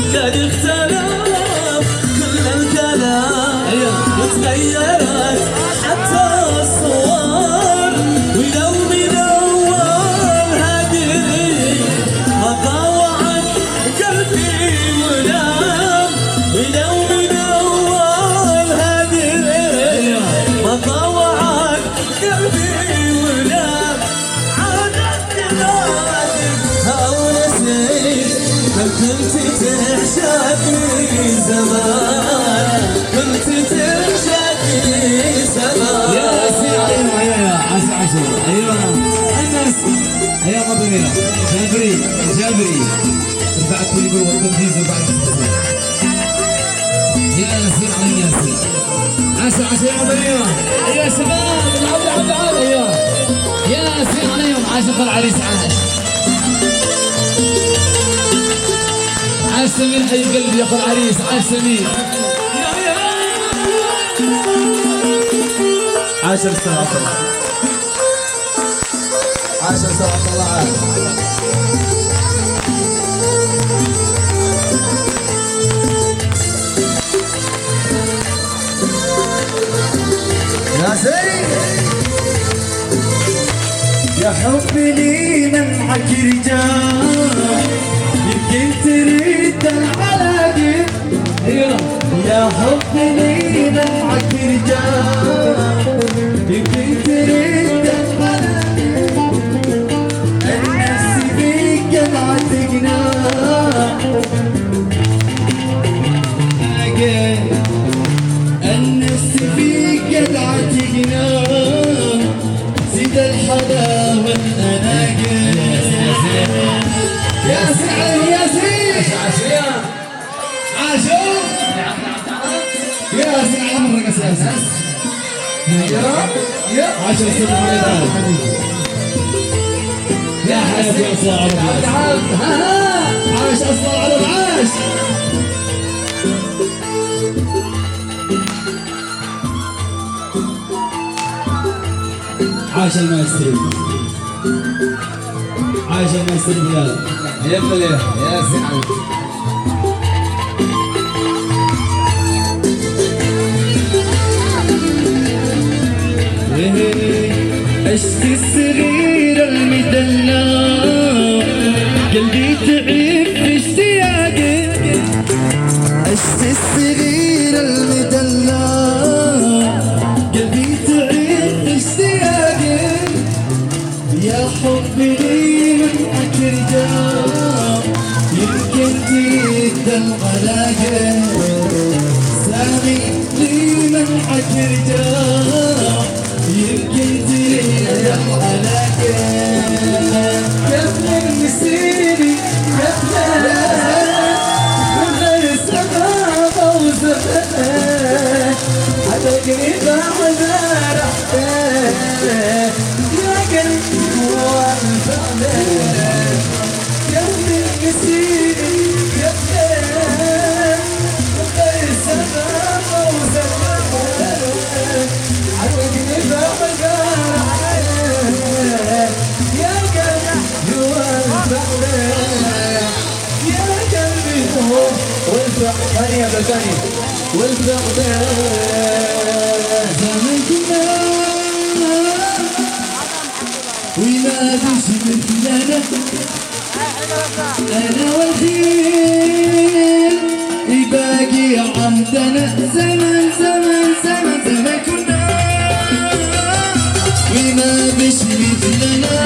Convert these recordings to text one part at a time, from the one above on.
قد اختلف كل الكلام وتغيرت حتى الصور، ولو من أول هدري ما طوعت قلبي ونام، ولو من أول هدري ما طوعت قلبي ونام. عادت بلادك أو نسيت بل كنت تعشقني زمان، كنت تعشقني زمان. يا سيدي يا عسى عسى ايوه الناس ايوه مضميره جابري رفعت كل جوه التنفيذ وبعد التصوير. يا سيدي على ياسين عسى عسى يا مضميره يا شباب العب ايوه يا سيدي عليهم عاشق العريس عاش سمير حي قلبي يا اخو العريس عاش سمير. عاشر سنة طلع، عاشر سنة طلع. يا زين يا حبي لي منعك رجال، يمكن تريد العلاقة. يا حبي لي منعك رجال، يمكن تريد العلاقة. النفس بيك قطعتنا، النفس بيك قطعتنا، زيد الحلاوة الأناقة. يا سعد يا سيد عاشو يا سعد عمرك اساس يا عاشو سيد يا حياتي يا اصلا عرب عاش اصلا عرب عاش. عاش المايستري عاش المايستري بلال يا مليح يا سعد. عشت الصغير المدلع قلبي تعب في اشتياقك، عشت الصغير المدلع قلبي تعب في اشتياقك. يا حبي لي منعك رجال، يمكن تقدر علاقة. سامي لي منعك رجال، يمكن تقدر علاقة. يا ابن المسيري يا ابن من غير سبب أو زمان، حتجري بعد رحتك يا قلبي والفعل. يا ابن المسيري يا ابن من غير سبب أو زمان، حتجري بعد رحتك يا قلبي والفعل. يا قلبي والفعل. ثانية بالثانية والفعل. زمان كنا وما فيش مثلنا، أنا والخيل باقي عهدنا. زمان كنا وما فيش مثلنا،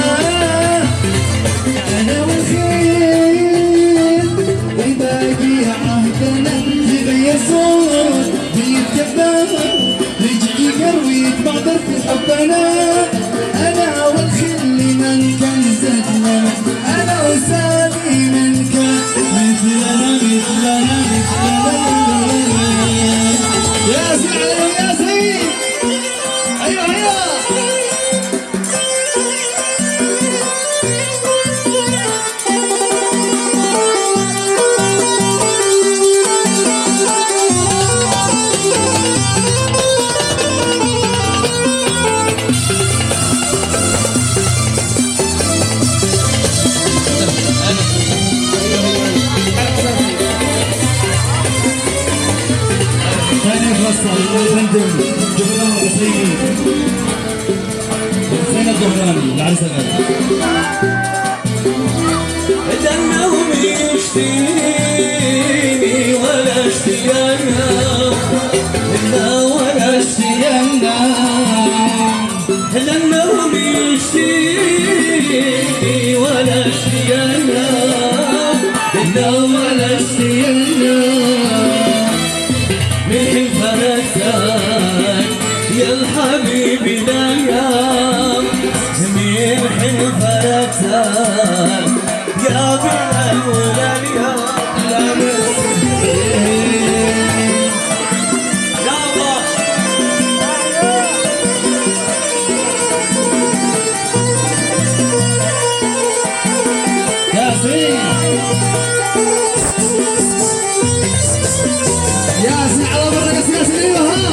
أنا والخيل باقي عهدنا. يغير صوت بيتكبر رجعي يروي يتبعبر في حبنا. أنا والخل من كان زدنا، أنا وسامي من كان مثلنا. يا سيدي يا سيدي أيوه يقدم جبران العسيمي حسين الظهراني العرس الغالي. النوم يشفيني ولا اشتيانا لا ولا اشتيانا النوم يشفيني ولا اشتيانا لا ولا اشتيانا من فرقتك يا الحبيب لا من فرقتك يا بلال ولا اليوم لا يا الله ياسين ياسين على بركة ياسين. ايوه ها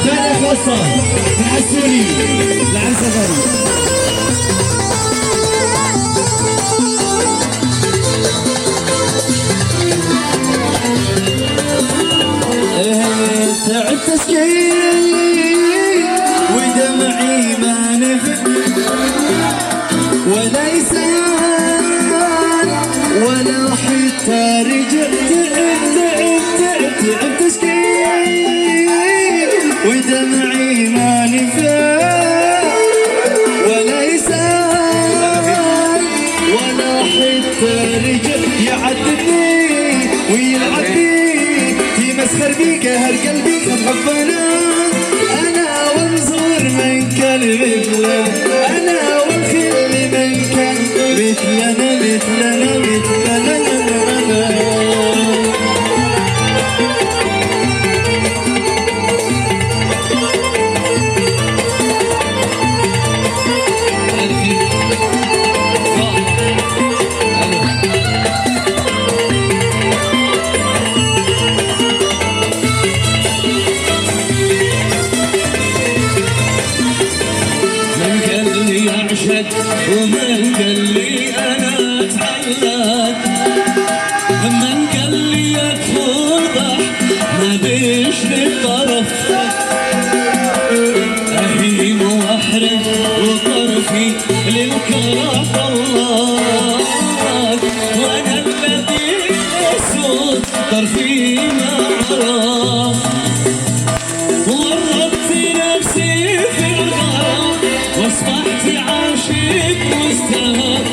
ثانية قصة تحسوني العرس الغالي. تعبت سكين ودمعي ما نفع ولا يسال ولا حتى رجع. تعبت سكين ودمعي ما نفع ولا يسال ولا حتى رجع. يعذبني ويلعب مسخر بيك هر قلبي حبنا انا وانظر من كلب انا والخل من كان مثلنا ومن قال لي انا اتعلق من قال لي اتفضح ما بيش للطرف اهين واحرق وطرفي للكرف الله وانا الذي اسود طرفي ما عرف ورطت نفسي في الغرام واصبحت عاشق مستهان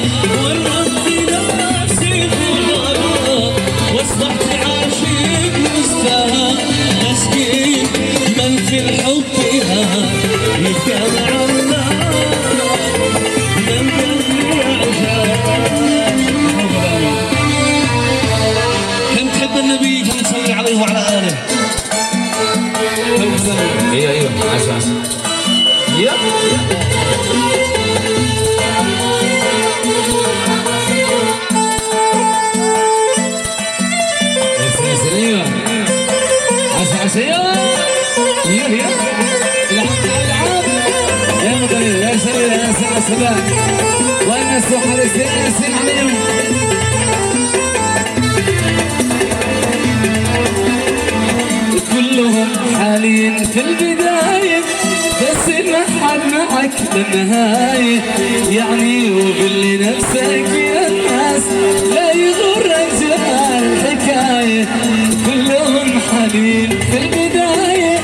ورطت نفسي في الغرام واصبحت عاشق مستهان مسكين من في الحب يبكى مع النار من قلبي عشان. كم تحب النبي فنصلي عليه وعلى آله. ايوه عاش يا ايوه عاش ايوه العاب يا مدري يا شرير يا ساعة الشباب والناس وحريصين ياسين عليهم. كلهم حالين في البداية بس ما حد معك للنهاية يعني وباللي نفسك يا الناس لا يغرك جمال الحكاية. كلهم حالين في البداية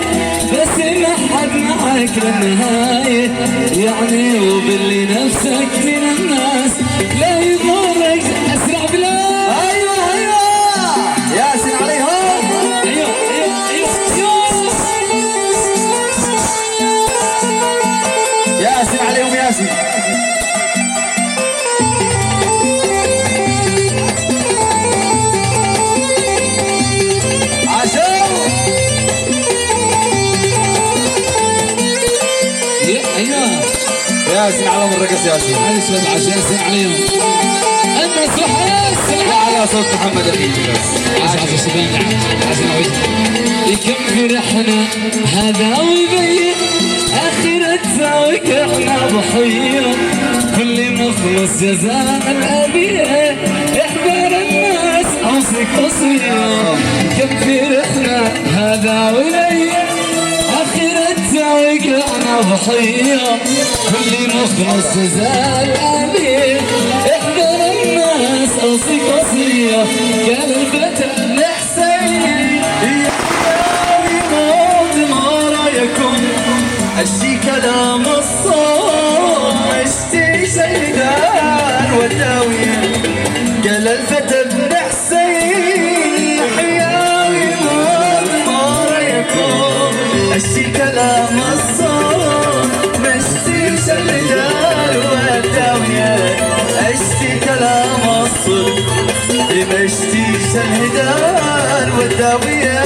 بس ما حد معك للنهاية يعني وباللي نفسك من الناس لا يغرك. اسرع بلا ايوه ياسين عليهم. ياسين عليهم ياسين. عاشوا ايوه ياسين عليهم الرقص. ياسين معلش عاش ياسين عليهم الناس وحراس على صوت محمد اخيك بس. عاش الشباب عاش كم فرحنا هذا ويبين اخرتها وكحنا بحيرة كل مخلص جزاء الابيه احذر الناس اوصيك وصيه. كم فرحنا هذا ويبين اخرتها ضحية كل مخلص زال أمير احذر الناس أوصيك وصية قال الفتى الحسين يا موت ما رايكم اشتي كلام الصوت اشتي شيدان والداوية قال الفتى ابن حسين حياوي موت ما رايكم اشتي كلام الصوت مشتي شيدان والداوية اشتي كلام الصوت مشتي شيدان والداوية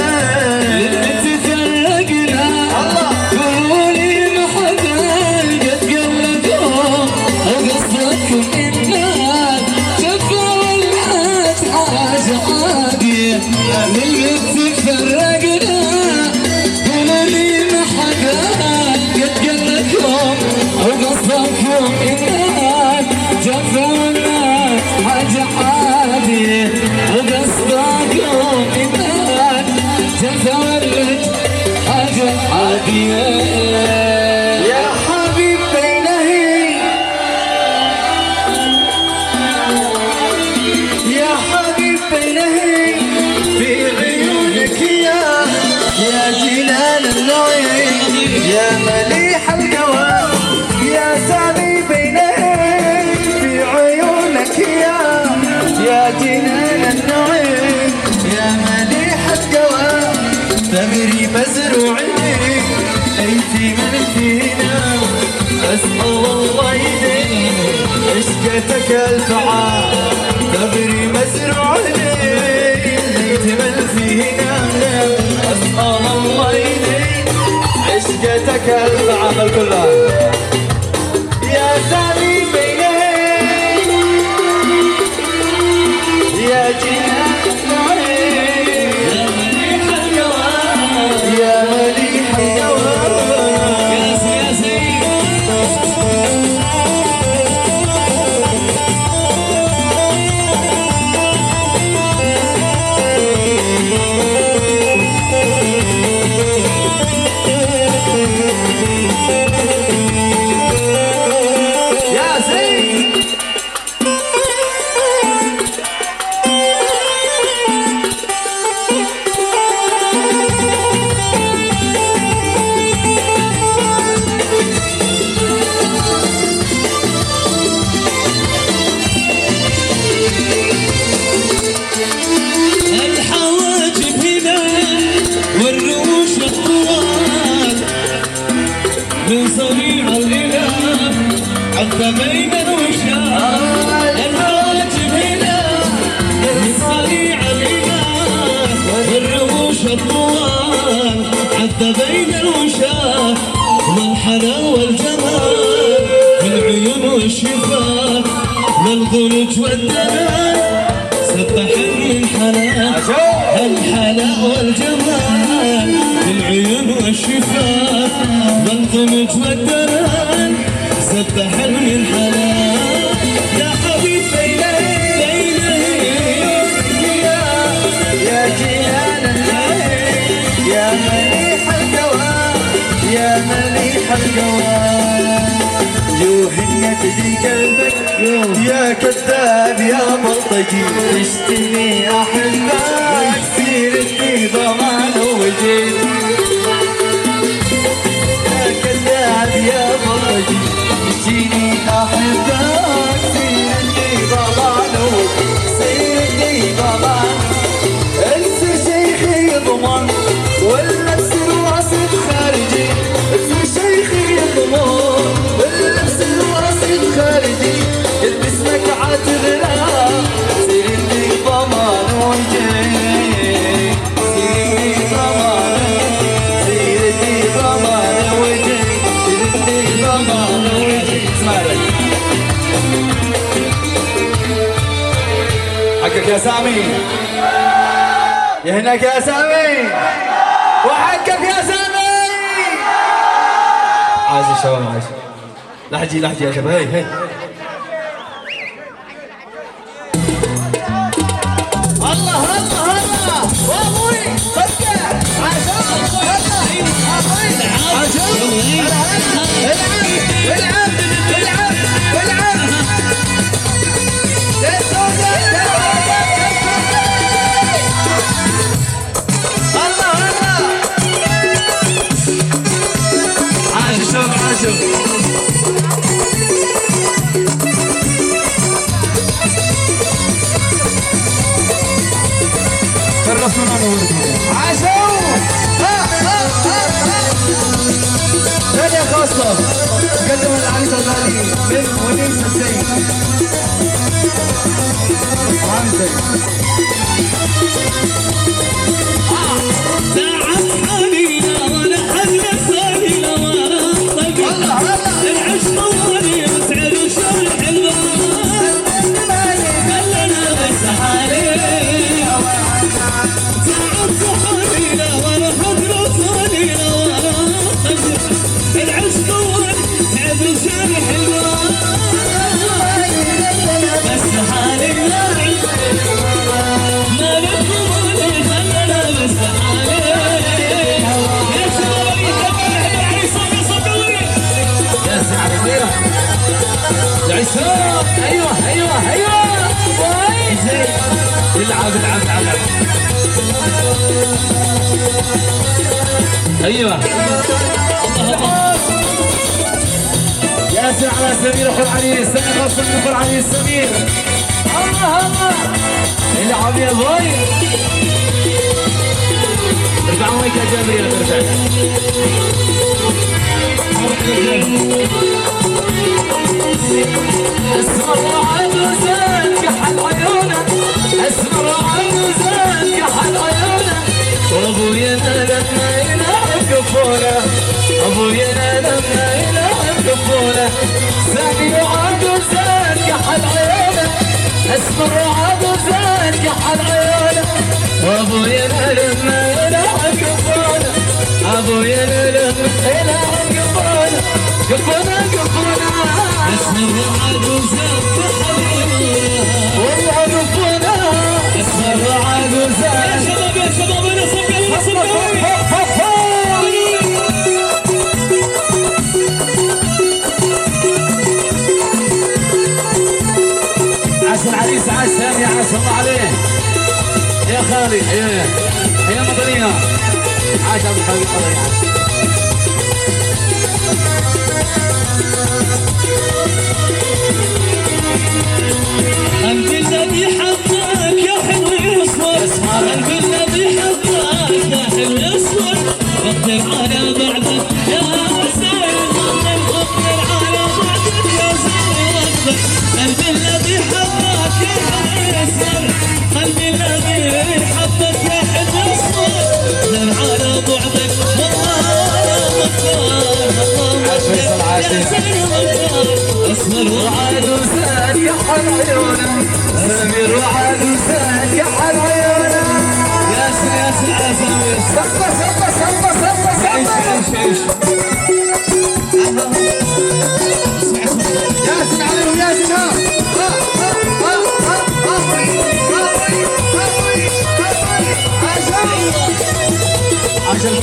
يا حبيب بينهي يا حبيب بينهي في عيونك يا جلال النعيم يا مليح القوى يا سامي بينهي في عيونك يا جلال النعيم يا مليح القوى ثمري مزروعين ايتي من فينا اسأل الله يدين عشقتك الفعال ثمري مزروعين ايتي من فينا اسأل الله يدين عشقتك الفعال كلها يا سامي بينهي يا جنان يا مليح الجوهر يا زين من صريع الإله حتى بين الوشاة الواجب هنا من صريع الإله والرموش الطوال حتى بين الوشاة والحلا والجمال والعيون والشفاه والضلوج والدلال سبح من حلا الحلا والجمال بالعيون والشفاه والضمج والدلال سبح من حلا يا حبيب بيني يا جلال العين يا مليح الجوار يا مليح الجوار يوهن تدري قلبك يا كذاب يا بلطجي تشتني احبك سيرتني ضمان وجيت يا كذاب يا بلطجي تشتني احبك سيرتني ضمان سيرتني ضمان انسى شيخي يضمن ولا بسر واسد خارجي انسى شيخي يضمن ولا بسر واسد خارجي اسمك عتغلا سيرتني ضمان وجهي سيرتني ضمان سيرتني ضمان وجهي سيرتني ضمان وجهي اسمع لي حقك يا سامي يا هناك يا سامي وحقك يا سامي عايز الشباب عايز لحجي لحجي يا شباب هي هي الله الله الله وابوي فكر عشان الله الله ابوي عشان عاشوا ثانية خاصة قدم العريس الغالي من ونيس السيد رمزي ساعة حنينة وانا حنة ثانية وانا طلقة العشق طوالي وسعر وشر الحلوان خلنا بس حالي ساعة حنينة وانا حنة ثانية وانا طلقة العشق طوالي سعر وشر الحلوان بس حالي ما نفهموني خلنا بس حالي يا شباب يتبع العريس صدقوني يا سعد خيرة العشاق ايوه زين العب ايوه يا سعد على سمير اخو العريس سمير خاصة من اخو العريس سمير الله العب يا باي ارفع مايك يا جابر يا ارفع اسمر وعجوزان كحل عيونه اسمر وعجوزان كحل عيونه وابويا لما يلعب كفوله ابويا لما يلعب كفوله سامي وعجوزان كحل عيونه اسمر وعجوزان كحل عيونه وابويا لما يلعب كفوله ابويا لما يلعب كفوله كفوله اسمر وعجوزان كحل عيونه والله كفوله اسمر وعجوزان يا شباب انا صدقوني عاش العريس عاش سامي عاش الله عليه يا خالي يا مدنية عاش ابو الحبيب الله يعاش قلبي الذي حبك يا حلو يصور قلبي الذي حبك يا حلو يصور غدر على بعدك يا سيد غدر على بعدك يا سيد قلبي الذي حبك يا حلو يصور قلبي الذي حبك يا حلو يصور غدر على بعدك والله يا سيد اسمر وعجوزان كحل عيونه سمير وعجوزان كحل عيونه يا سمير سمر عيش ياسن عليه وياسن عشان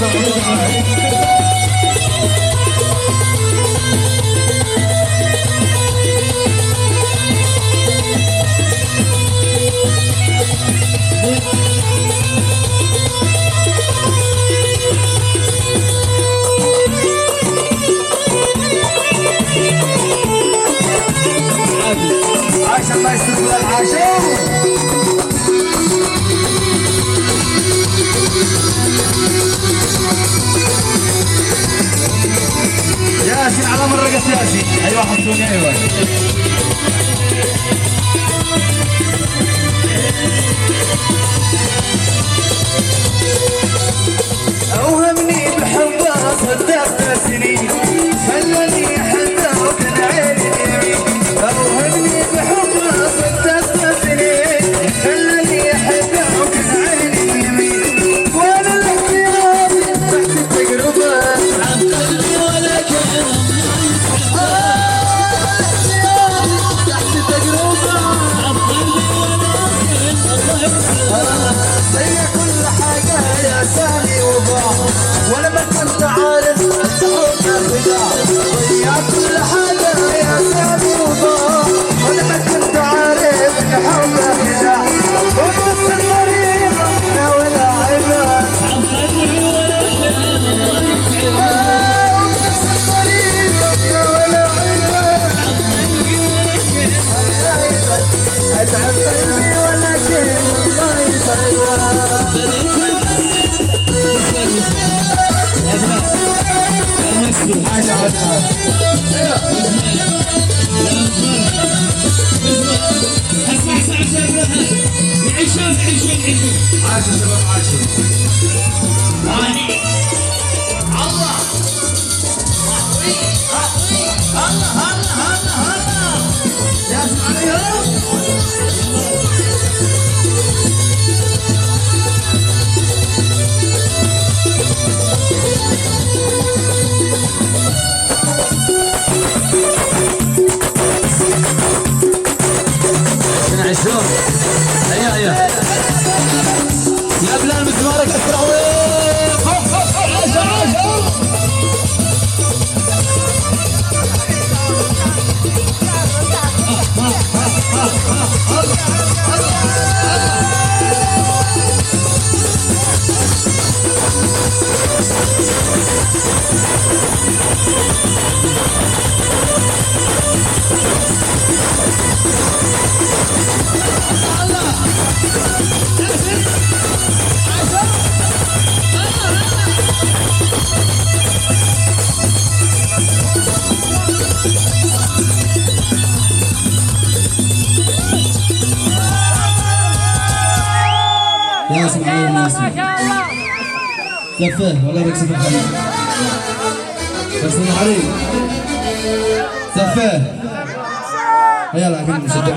عشان ما يستقبل العاشور ياسين على مرقة ياسين ايوه حطوني ايوه اوهمني بحبها صدقت سنين خلاني حتى وكان عيني اليمين اوهمني بحبها صدقت سنين خلاني حتى وكان عيني اليمين وانا الاحترام تحت التجربه عن قلبي ولا كان تحت التجربه عن قلبي ولا هي كل حاجه يا سامي وضاع ولا ما كنت عارف عاشوا شباب عاشوا. هاني الله الله جاسم عليهم. عشان هيا هيا يا بلال مزمارك اسرع. ياسم عليهم ياسم سفه والله بك سفه حبيبي ياسم علي سفه يلا كمل شجع